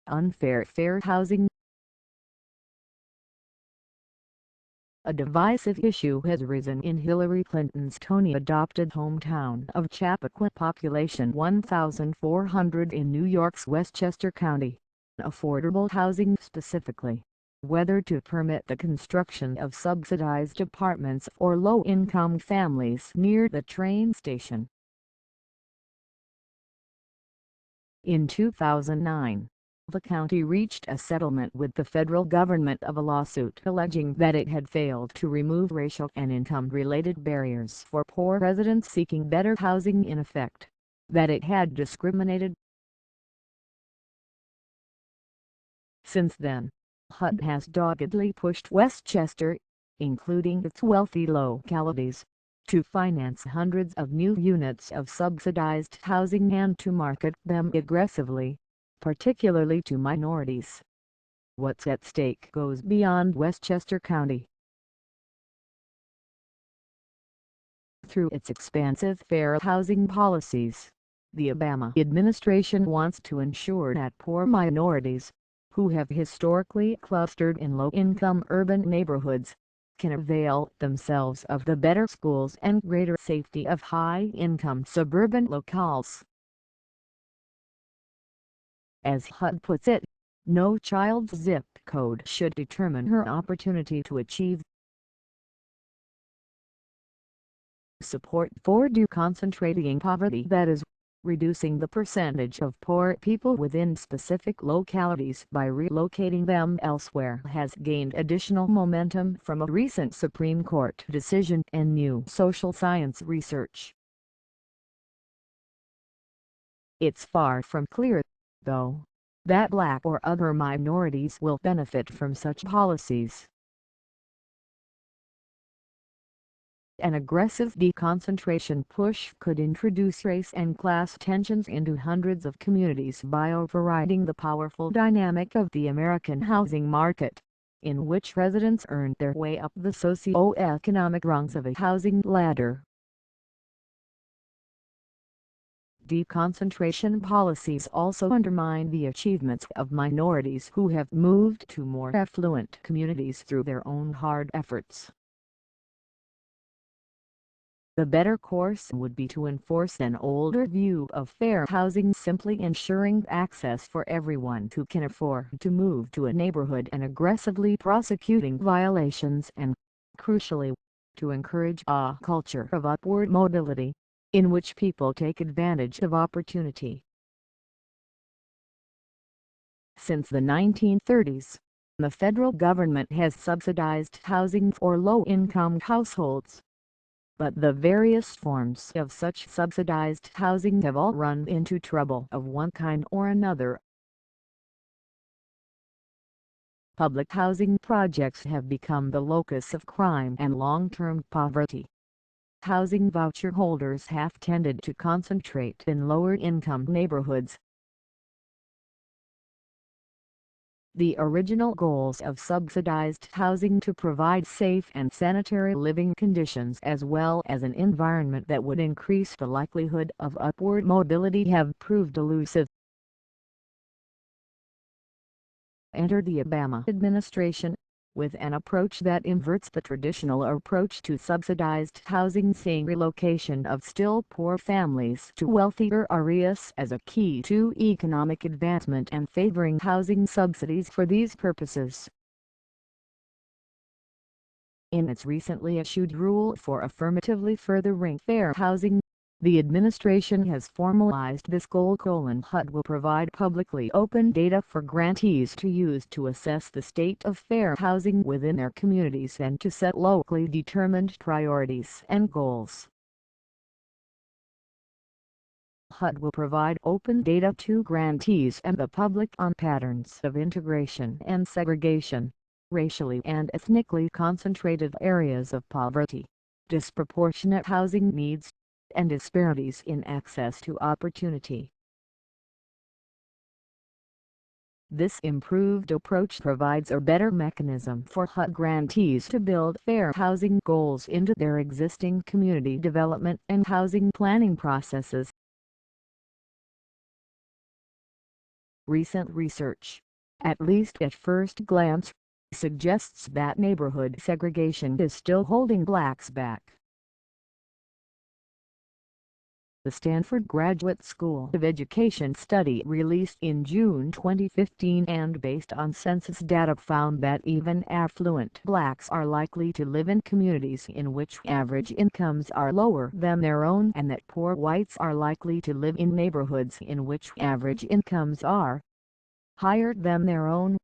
Unfair fair housing. A divisive issue has arisen in Hillary Clinton's Tony-adopted hometown of Chappaqua, population 1,400 in New York's Westchester County. Affordable housing specifically. Whether to permit the construction of subsidized apartments or low-income families near the train station. In 2009, the county reached a settlement with the federal government of a lawsuit alleging that it had failed to remove racial and income-related barriers for poor residents seeking better housing, in effect, that it had discriminated. Since then, HUD has doggedly pushed Westchester, including its wealthy localities, to finance hundreds of new units of subsidized housing and to market them aggressively, particularly to minorities. What's at stake goes beyond Westchester County. Through its expansive fair housing policies, the Obama administration wants to ensure that poor minorities, who have historically clustered in low-income urban neighborhoods, can avail themselves of the better schools and greater safety of high-income suburban locales. As HUD puts it, no child's zip code should determine her opportunity to achieve. Support for deconcentrating poverty, that is, reducing the percentage of poor people within specific localities by relocating them elsewhere, has gained additional momentum from a recent Supreme Court decision and new social science research. It's far from clear, though, that black or other minorities will benefit from such policies. An aggressive deconcentration push could introduce race and class tensions into hundreds of communities by overriding the powerful dynamic of the American housing market, in which residents earn their way up the socioeconomic rungs of a housing ladder. Deconcentration policies also undermine the achievements of minorities who have moved to more affluent communities through their own hard efforts. The better course would be to enforce an older view of fair housing, simply ensuring access for everyone who can afford to move to a neighborhood and aggressively prosecuting violations and, crucially, to encourage a culture of upward mobility, in which people take advantage of opportunity. Since the 1930s, the federal government has subsidized housing for low-income households. But the various forms of such subsidized housing have all run into trouble of one kind or another. Public housing projects have become the locus of crime and long-term poverty. Housing voucher holders have tended to concentrate in lower-income neighborhoods. The original goals of subsidized housing, to provide safe and sanitary living conditions as well as an environment that would increase the likelihood of upward mobility, have proved elusive. Enter the Obama administration, with an approach that inverts the traditional approach to subsidized housing, seeing relocation of still poor families to wealthier areas as a key to economic advancement and favoring housing subsidies for these purposes. In its recently issued rule for affirmatively furthering fair housing, the administration has formalized this goal. HUD will provide publicly open data for grantees to use to assess the state of fair housing within their communities and to set locally determined priorities and goals. HUD will provide open data to grantees and the public on patterns of integration and segregation, racially and ethnically concentrated areas of poverty, disproportionate housing needs, and disparities in access to opportunity. This improved approach provides a better mechanism for HUD grantees to build fair housing goals into their existing community development and housing planning processes. Recent research, at least at first glance, suggests that neighborhood segregation is still holding blacks back. The Stanford Graduate School of Education study released in June 2015 and based on census data found that even affluent blacks are likely to live in communities in which average incomes are lower than their own, and that poor whites are likely to live in neighborhoods in which average incomes are higher than their own.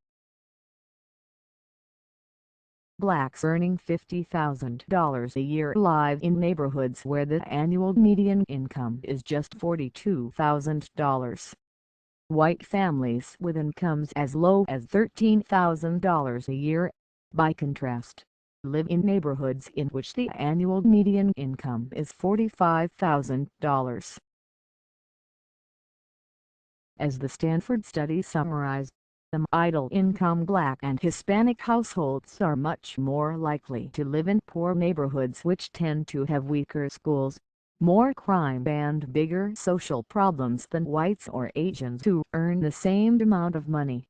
Blacks earning $50,000 a year live in neighborhoods where the annual median income is just $42,000. White families with incomes as low as $13,000 a year, by contrast, live in neighborhoods in which the annual median income is $45,000. As the Stanford study summarized, middle-income Black and Hispanic households are much more likely to live in poor neighborhoods which tend to have weaker schools, more crime and bigger social problems than whites or Asians who earn the same amount of money.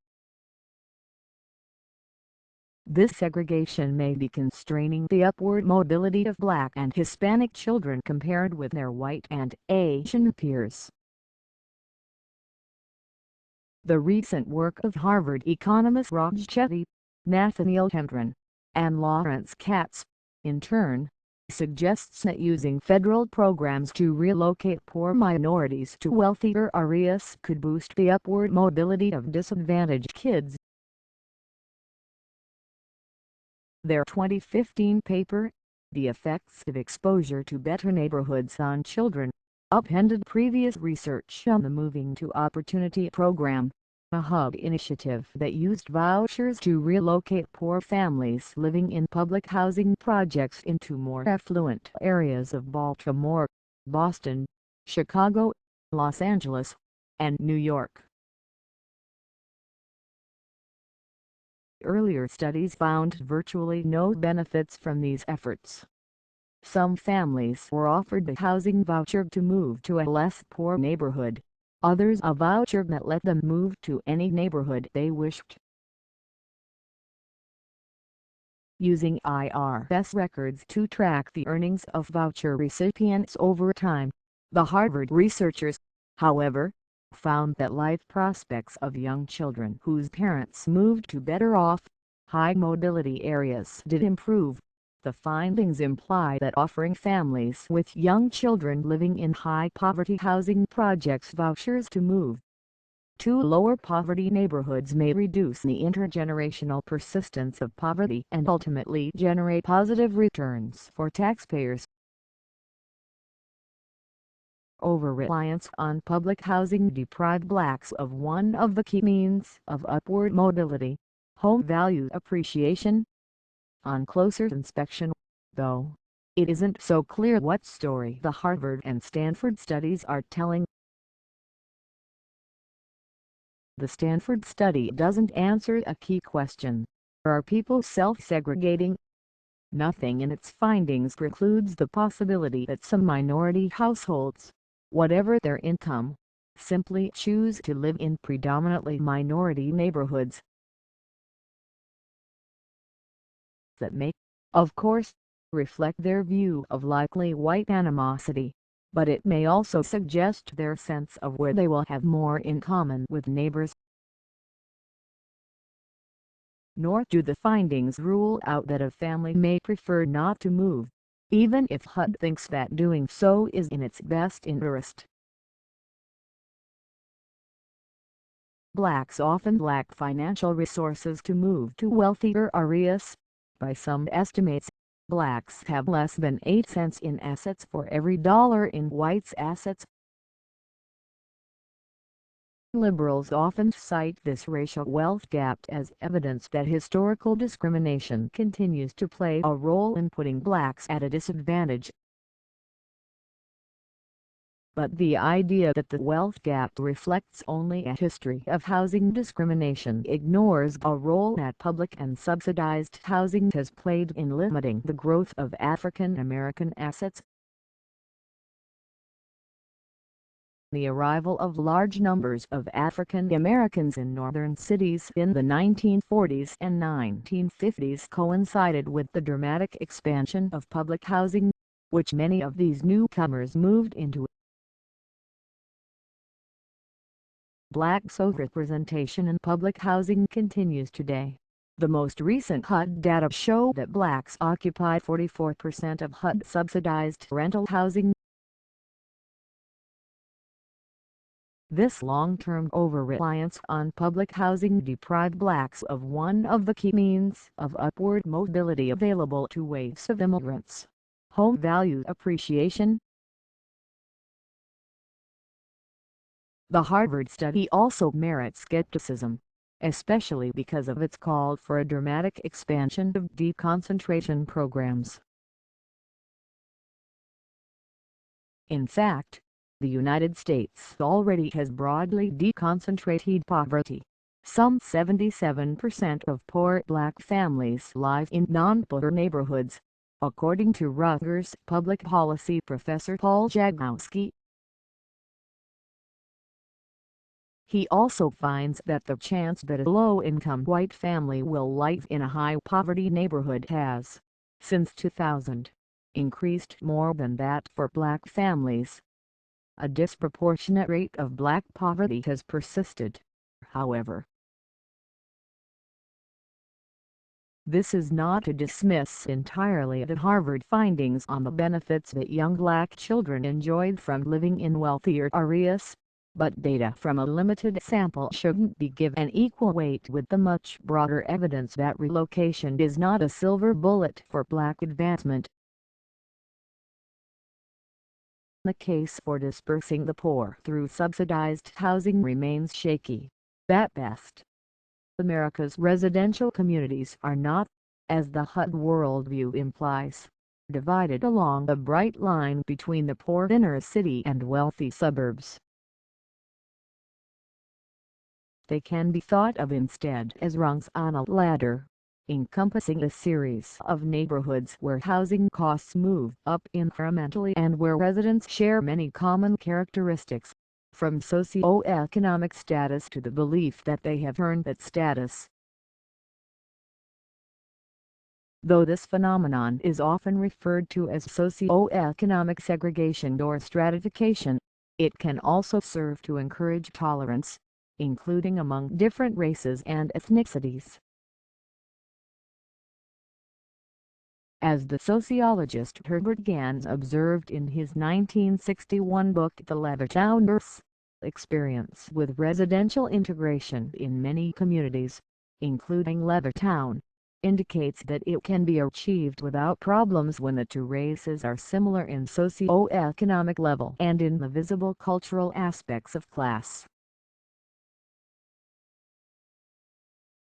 This segregation may be constraining the upward mobility of Black and Hispanic children compared with their white and Asian peers. The recent work of Harvard economists Raj Chetty, Nathaniel Hendren, and Lawrence Katz, in turn, suggests that using federal programs to relocate poor minorities to wealthier areas could boost the upward mobility of disadvantaged kids. Their 2015 paper, The Effects of Exposure to Better Neighborhoods on Children, upended previous research on the Moving to Opportunity program, a hub initiative that used vouchers to relocate poor families living in public housing projects into more affluent areas of Baltimore, Boston, Chicago, Los Angeles, and New York. Earlier studies found virtually no benefits from these efforts. Some families were offered a housing voucher to move to a less poor neighborhood, others a voucher that let them move to any neighborhood they wished. Using IRS records to track the earnings of voucher recipients over time, the Harvard researchers, however, found that life prospects of young children whose parents moved to better-off, high-mobility areas did improve. The findings imply that offering families with young children living in high-poverty housing projects vouchers to move to lower poverty neighborhoods may reduce the intergenerational persistence of poverty and ultimately generate positive returns for taxpayers. Over-reliance on public housing deprived blacks of one of the key means of upward mobility, home value appreciation. On closer inspection, though, it isn't so clear what story the Harvard and Stanford studies are telling. The Stanford study doesn't answer a key question: are people self-segregating? Nothing in its findings precludes the possibility that some minority households, whatever their income, simply choose to live in predominantly minority neighborhoods. That may, of course, reflect their view of likely white animosity, but it may also suggest their sense of where they will have more in common with neighbors. Nor do the findings rule out that a family may prefer not to move, even if HUD thinks that doing so is in its best interest. Blacks often lack financial resources to move to wealthier areas. By some estimates, blacks have less than 8 cents in assets for every dollar in whites' assets. Liberals often cite this racial wealth gap as evidence that historical discrimination continues to play a role in putting blacks at a disadvantage. But the idea that the wealth gap reflects only a history of housing discrimination ignores a role that public and subsidized housing has played in limiting the growth of African American assets. The arrival of large numbers of African Americans in northern cities in the 1940s and 1950s coincided with the dramatic expansion of public housing, which many of these newcomers moved into. Black representation in public housing continues today. The most recent HUD data show that blacks occupy 44% of HUD subsidized rental housing. This long-term over-reliance on public housing deprived blacks of one of the key means of upward mobility available to waves of immigrants: home value appreciation. The Harvard study also merits skepticism, especially because of its call for a dramatic expansion of deconcentration programs. In fact, the United States already has broadly deconcentrated poverty. Some 77% of poor black families live in non-poor neighborhoods, according to Rutgers public policy professor Paul Jagowski. He also finds that the chance that a low-income white family will live in a high-poverty neighborhood has, since 2000, increased more than that for black families. A disproportionate rate of black poverty has persisted, however. This is not to dismiss entirely the Harvard findings on the benefits that young black children enjoyed from living in wealthier areas, but data from a limited sample shouldn't be given equal weight with the much broader evidence that relocation is not a silver bullet for black advancement. The case for dispersing the poor through subsidized housing remains shaky. At best, America's residential communities are not, as the HUD worldview implies, divided along a bright line between the poor inner city and wealthy suburbs. They can be thought of instead as rungs on a ladder, encompassing a series of neighborhoods where housing costs move up incrementally and where residents share many common characteristics, from socioeconomic status to the belief that they have earned that status. Though this phenomenon is often referred to as socioeconomic segregation or stratification, it can also serve to encourage tolerance, including among different races and ethnicities. As the sociologist Herbert Gans observed in his 1961 book The Levittowners' Experience with Residential Integration in Many Communities, including Levittown, indicates that it can be achieved without problems when the two races are similar in socio-economic level and in the visible cultural aspects of class.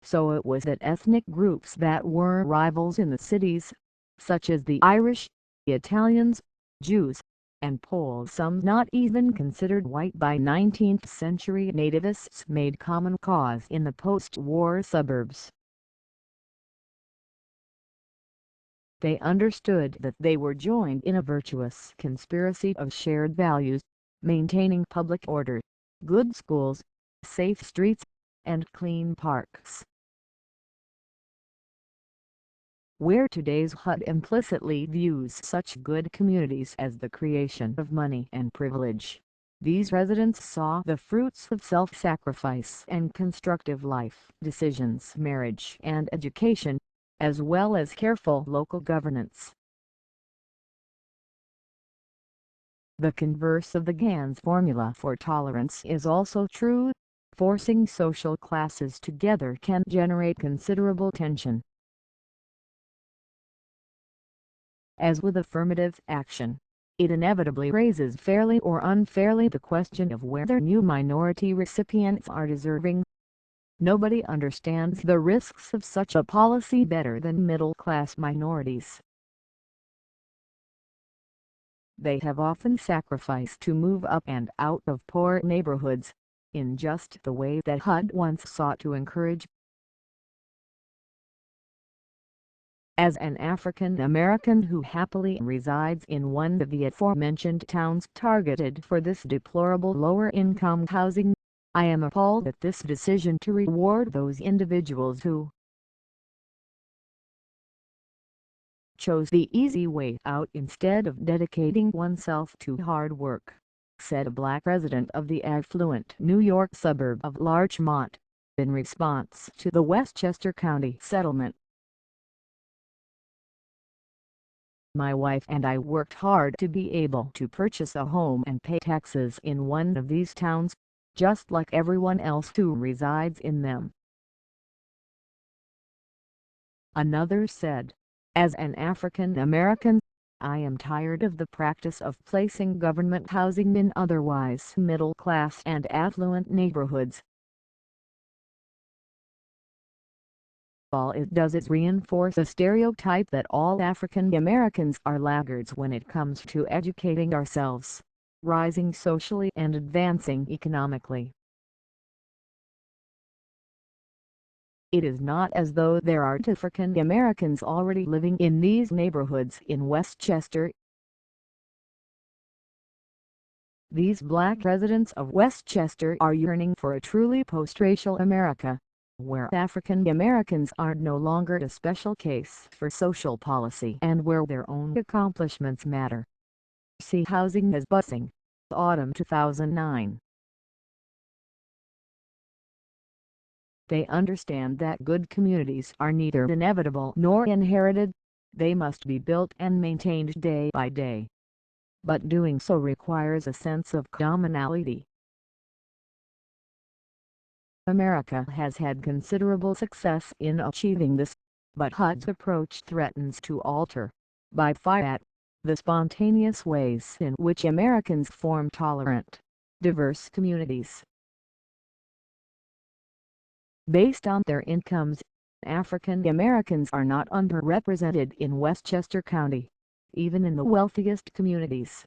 So it was that ethnic groups that were rivals in the cities, such as the Irish, Italians, Jews, and Poles, some not even considered white by 19th-century nativists, made common cause in the post-war suburbs. They understood that they were joined in a virtuous conspiracy of shared values, maintaining public order, good schools, safe streets, and clean parks. Where today's HUD implicitly views such good communities as the creation of money and privilege, these residents saw the fruits of self-sacrifice and constructive life decisions, marriage and education, as well as careful local governance. The converse of the Gans formula for tolerance is also true. Forcing social classes together can generate considerable tension. As with affirmative action, it inevitably raises fairly or unfairly the question of whether new minority recipients are deserving. Nobody understands the risks of such a policy better than middle-class minorities. They have often sacrificed to move up and out of poor neighborhoods, in just the way that HUD once sought to encourage. As an African American who happily resides in one of the aforementioned towns targeted for this deplorable lower-income housing, I am appalled at this decision to reward those individuals who chose the easy way out instead of dedicating oneself to hard work," said a black resident of the affluent New York suburb of Larchmont, in response to the Westchester County settlement. "My wife and I worked hard to be able to purchase a home and pay taxes in one of these towns, just like everyone else who resides in them," another said. "As an African American, I am tired of the practice of placing government housing in otherwise middle-class and affluent neighborhoods. All it does is reinforce a stereotype that all African Americans are laggards when it comes to educating ourselves, rising socially and advancing economically. It is not as though there aren't African Americans already living in these neighborhoods in Westchester. These black residents of Westchester are yearning for a truly post-racial America, where African Americans are no longer a special case for social policy and where their own accomplishments matter." See Housing as Busing, Autumn 2009. They understand that good communities are neither inevitable nor inherited, they must be built and maintained day by day. But doing so requires a sense of commonality. America has had considerable success in achieving this, but HUD's approach threatens to alter, by far, the spontaneous ways in which Americans form tolerant, diverse communities. Based on their incomes, African Americans are not underrepresented in Westchester County, even in the wealthiest communities.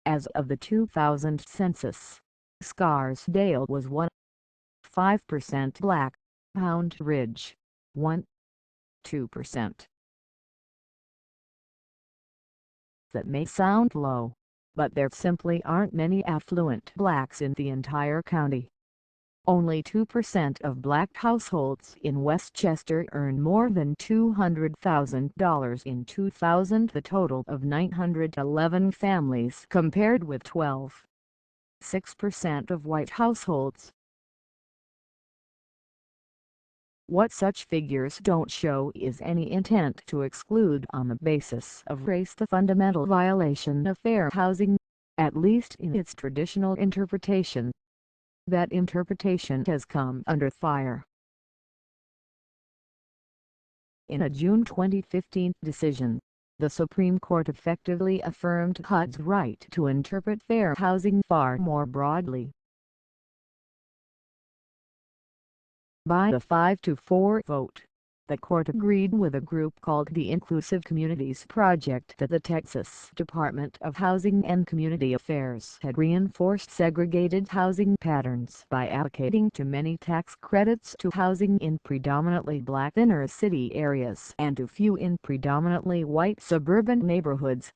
As of the 2000 census, Scarsdale was 1.5% black, Pound Ridge 1.2%. That may sound low, but there simply aren't many affluent blacks in the entire county. Only 2% of black households in Westchester earn more than $200,000 in 2000, the total of 911 families compared with 12.6% of white households. What such figures don't show is any intent to exclude on the basis of race, the fundamental violation of fair housing, at least in its traditional interpretation. That interpretation has come under fire. In a June 2015 decision, the Supreme Court effectively affirmed HUD's right to interpret fair housing far more broadly. By a 5-4 vote, the court agreed with a group called the Inclusive Communities Project that the Texas Department of Housing and Community Affairs had reinforced segregated housing patterns by allocating too many tax credits to housing in predominantly black inner city areas and too few in predominantly white suburban neighborhoods.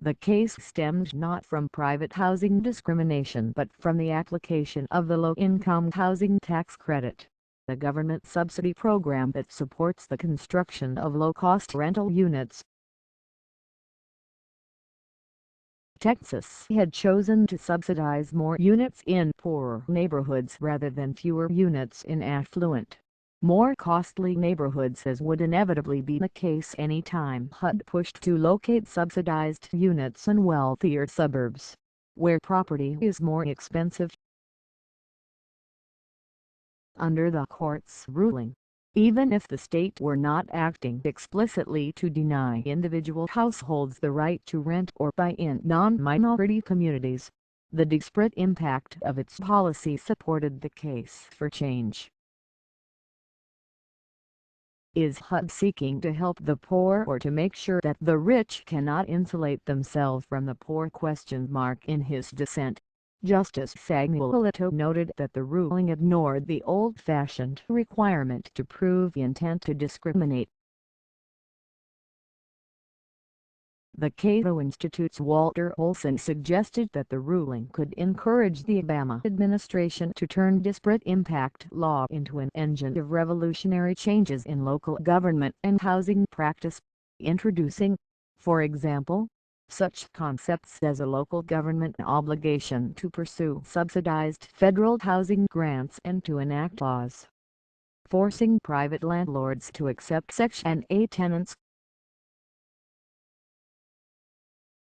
The case stemmed not from private housing discrimination but from the application of the Low-Income Housing Tax Credit, the government subsidy program that supports the construction of low-cost rental units. Texas had chosen to subsidize more units in poorer neighborhoods rather than fewer units in affluent, more costly neighborhoods, as would inevitably be the case any time HUD pushed to locate subsidized units in wealthier suburbs, where property is more expensive. Under the court's ruling, even if the state were not acting explicitly to deny individual households the right to rent or buy in non-minority communities, the disparate impact of its policy supported the case for change. Is HUD seeking to help the poor or to make sure that the rich cannot insulate themselves from the poor? In his dissent, Justice Samuel Alito noted that the ruling ignored the old-fashioned requirement to prove the intent to discriminate. The Cato Institute's Walter Olson suggested that the ruling could encourage the Obama administration to turn disparate impact law into an engine of revolutionary changes in local government and housing practice, introducing, for example, such concepts as a local government obligation to pursue subsidized federal housing grants and to enact laws forcing private landlords to accept Section 8 tenants.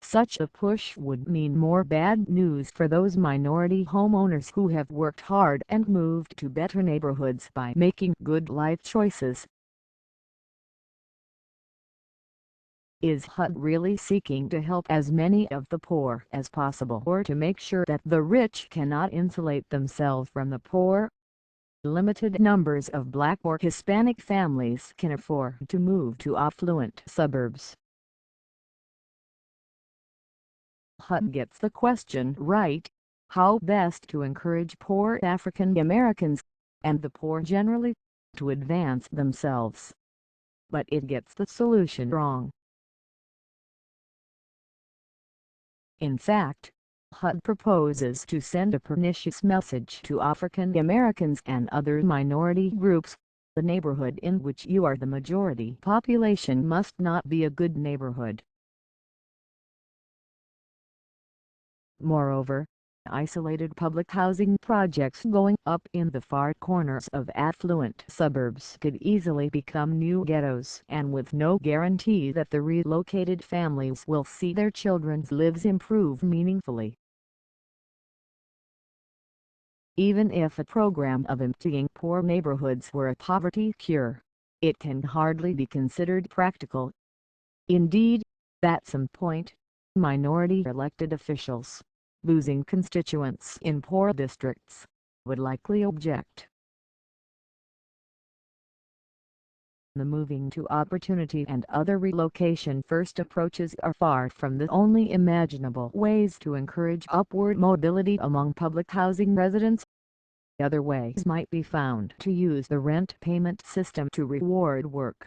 Such a push would mean more bad news for those minority homeowners who have worked hard and moved to better neighborhoods by making good life choices. Is HUD really seeking to help as many of the poor as possible, or to make sure that the rich cannot insulate themselves from the poor? Limited numbers of Black or Hispanic families can afford to move to affluent suburbs. HUD gets the question right: how best to encourage poor African Americans, and the poor generally, to advance themselves. But it gets the solution wrong. In fact, HUD proposes to send a pernicious message to African Americans and other minority groups: the neighborhood in which you are the majority population must not be a good neighborhood. Moreover, isolated public housing projects going up in the far corners of affluent suburbs could easily become new ghettos, and with no guarantee that the relocated families will see their children's lives improve meaningfully. Even if a program of emptying poor neighborhoods were a poverty cure, it can hardly be considered practical. Indeed, at some point, minority elected officials, losing constituents in poor districts, would likely object. The moving to opportunity and other relocation-first approaches are far from the only imaginable ways to encourage upward mobility among public housing residents. Other ways might be found to use the rent payment system to reward work.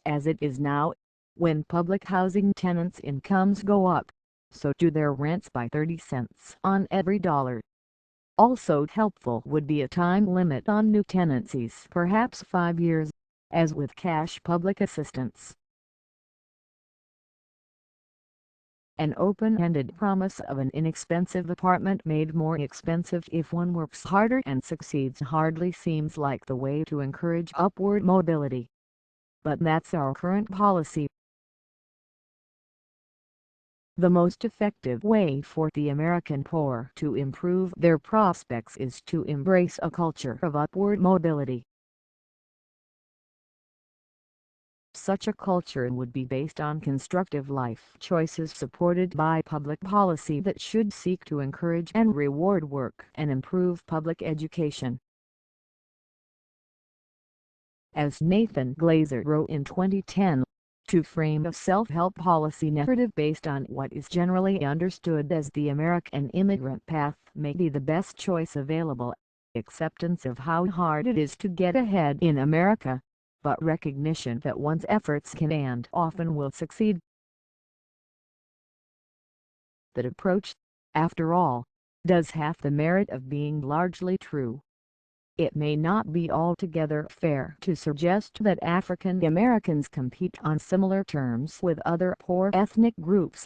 As it is now, when public housing tenants' incomes go up, so do their rents by 30 cents on every dollar. Also helpful would be a time limit on new tenancies, perhaps 5 years, as with cash public assistance. An open-ended promise of an inexpensive apartment made more expensive if one works harder and succeeds hardly seems like the way to encourage upward mobility. But that's our current policy. The most effective way for the American poor to improve their prospects is to embrace a culture of upward mobility. Such a culture would be based on constructive life choices supported by public policy that should seek to encourage and reward work and improve public education. As Nathan Glazer wrote in 2010, to frame a self-help policy narrative based on what is generally understood as the American immigrant path may be the best choice available: acceptance of how hard it is to get ahead in America, but recognition that one's efforts can and often will succeed. That approach, after all, does have the merit of being largely true. It may not be altogether fair to suggest that African Americans compete on similar terms with other poor ethnic groups,